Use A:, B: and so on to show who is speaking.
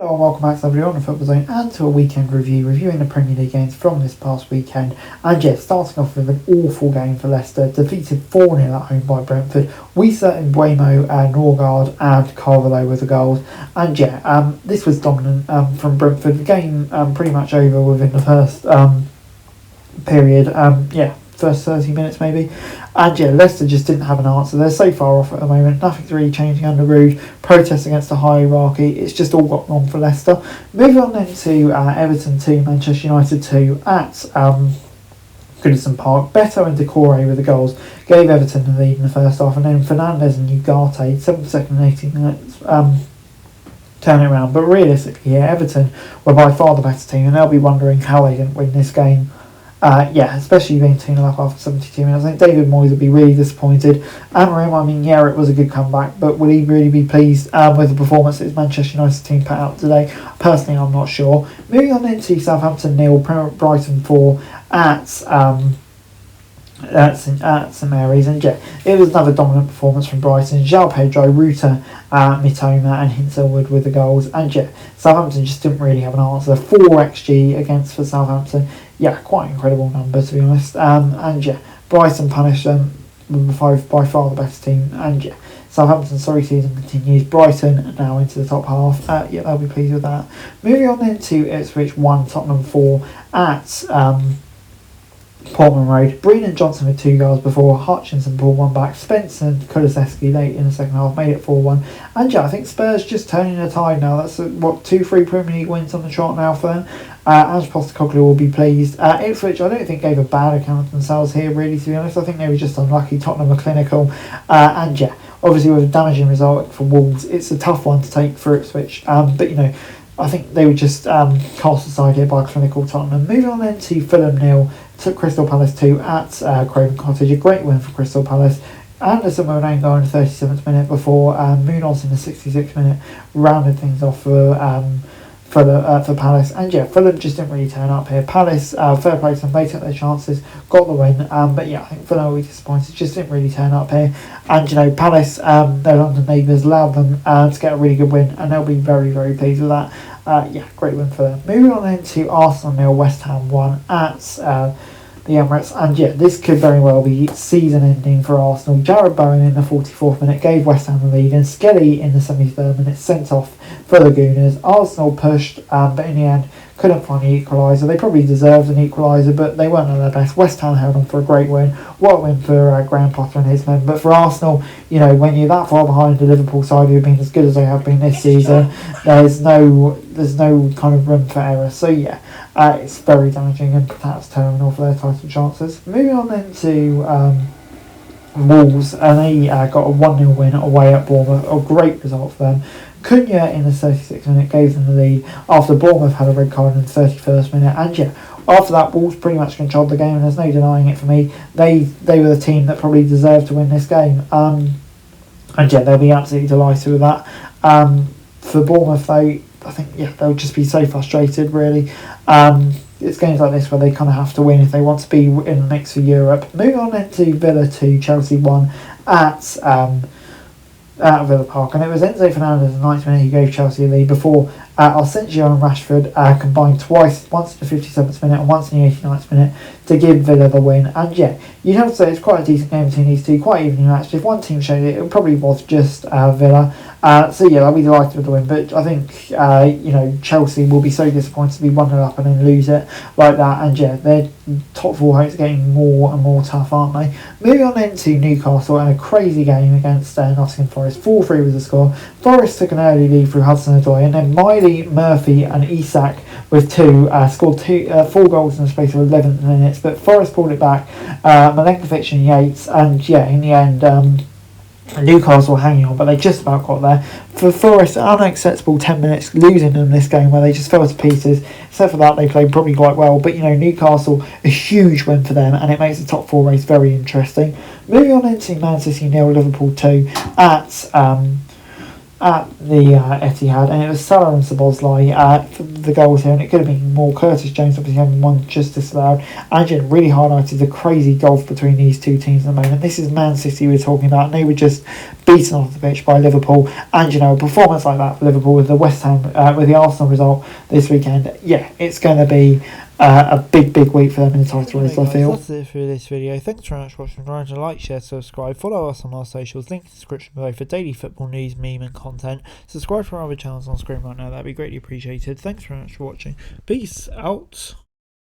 A: Hello and welcome back to everyone on the Football Zone and to a weekend review, reviewing the Premier League games from this past weekend. And yeah, starting off with an awful game for Leicester, defeated 4-0 at home by Brentford. We in Buemo, Norgard and Carvalho with the goals. And yeah, this was dominant from Brentford. The game pretty much over within the first period. First 30 minutes maybe. And yeah, Leicester just didn't have an answer. They're so far off at the moment. Nothing's really changing under Rude. Protests against the hierarchy. It's just all got wrong for Leicester. Moving on then to Everton 2, Manchester United 2 at Goodison Park. Beto and Decore with the goals gave Everton the lead in the first half. And then Fernandes and Ugarte, 7th, 2nd and 18 minutes, turn it around. But realistically, yeah, Everton were by far the better team. And they'll be wondering how they didn't win this game. Especially being 2-0 up after 72 minutes. I think David Moyes would be really disappointed. Amarim, it was a good comeback, but will he really be pleased with the performance that his Manchester United team put out today? Personally, I'm not sure. Moving on into Southampton 0, Brighton 4 at St Mary's, and yeah, it was another dominant performance from Brighton. João Pedro, Ruta, Mitoma and Hinselwood with the goals, and yeah, Southampton just didn't really have an answer. 4 XG against for Southampton. Yeah, quite an incredible number to be honest. And yeah, Brighton punished them by far the best team. And yeah, Southampton's sorry season continues. Brighton now into the top half. They'll be pleased with that. Moving on then to Ipswich 1, Tottenham 4 at Portman Road. Breen and Johnson with 2 goals before Hutchinson pulled one back. Spence and Kulusevski late in the second half made it 4-1. And yeah, I think Spurs just turning the tide now. That's 2-3 Premier League wins on the trot now for them. Ange Postecoglou will be pleased. Ipswich, I don't think gave a bad account of themselves here, really, to be honest. I think they were just unlucky. Tottenham were clinical. And yeah, obviously with a damaging result for Wolves, it's a tough one to take for Ipswich. But I think they were just cast aside here by clinical Tottenham. Moving on then to Fulham 0 to Crystal Palace 2 at Craven Cottage. A great win for Crystal Palace. Anderson with an own goal in the 37th minute before Munoz in the 66th minute rounded things off for Palace. And yeah, Fulham just didn't really turn up here. Palace, fair play to them, they took their chances, got the win. But yeah, I think Fulham will be disappointed, just didn't really turn up here. And Palace, their London neighbours, allowed them to get a really good win, and they'll be very, very pleased with that. Great win for them. Moving on then to Arsenal 0, West Ham 1 at the Emirates, and yeah, this could very well be season ending for Arsenal. Jared Bowen in the 44th minute gave West Ham the lead, and Skelly in the 73rd minute sent off for the Gooners. Arsenal pushed, but in the end couldn't find the equaliser. They probably deserved an equaliser, but they weren't at their best. West Ham held on for a great win. What a win for Graham Potter and his men. But for Arsenal, when you're that far behind the Liverpool side who've been as good as they have been this season, there's no kind of room for error. So yeah, it's very damaging and perhaps terminal for their title chances. Moving on then to Wolves, and they got a 1-0 win away at Bournemouth. A great result for them. Cunha in the 36th minute gave them the lead after Bournemouth had a red card in the 31st minute. And yeah, after that, Wolves pretty much controlled the game, and there's no denying it for me. They were the team that probably deserved to win this game. And yeah, they'll be absolutely delighted with that. For Bournemouth, though, I think they'll just be so frustrated, really. It's games like this where they kind of have to win if they want to be in the mix for Europe. Moving on then to Villa 2, Chelsea 1 at Villa Park, and it was Enzo Fernandez in the 90th minute who gave Chelsea a lead before Asensio and Rashford combined twice, once in the 57th minute and once in the 89th minute to give Villa the win. And yeah, you'd have to say it's quite a decent game between these two, quite evenly matched. If one team showed it probably was just Villa. So yeah, I'll be delighted with the win, but I think Chelsea will be so disappointed to be 1-0 up and then lose it like that. And yeah, their top 4 hopes are getting more and more tough, aren't they? Moving on then to Newcastle and a crazy game against Nottingham Forest. 4-3 was the score. Forest took an early lead through Hudson-Odoi, and then Miley, Murphy and Isak with 2 scored 4 goals in the space of 11 minutes, but Forest pulled it back. Milenkovic and Yates, and yeah, in the end Newcastle hanging on, but they just about got there. For Forest, an unacceptable 10 minutes losing them this game where they just fell to pieces. Except for that, they played probably quite well. But Newcastle, a huge win for them, and it makes the top 4 race very interesting. Moving on into Man City 0, Liverpool 2 at at the Etihad, and it was Salah and Szoboszlai for the goals here, and it could have been more. Curtis Jones obviously having one just disallowed. Angel really highlighted the crazy gulf between these two teams at the moment. This is Man City we're talking about, and they were just beaten off the pitch by Liverpool. And a performance like that for Liverpool with the West Ham, with the Arsenal result this weekend, yeah, it's going to be a big week for them in the title race, I feel.
B: That's it for this video. Thanks very much for watching. Remember to like, share, subscribe, follow us on our socials, link in the description below for daily football news, meme and content. Subscribe to our other channels on screen right now, that'd be greatly appreciated. Thanks very much for watching. Peace out.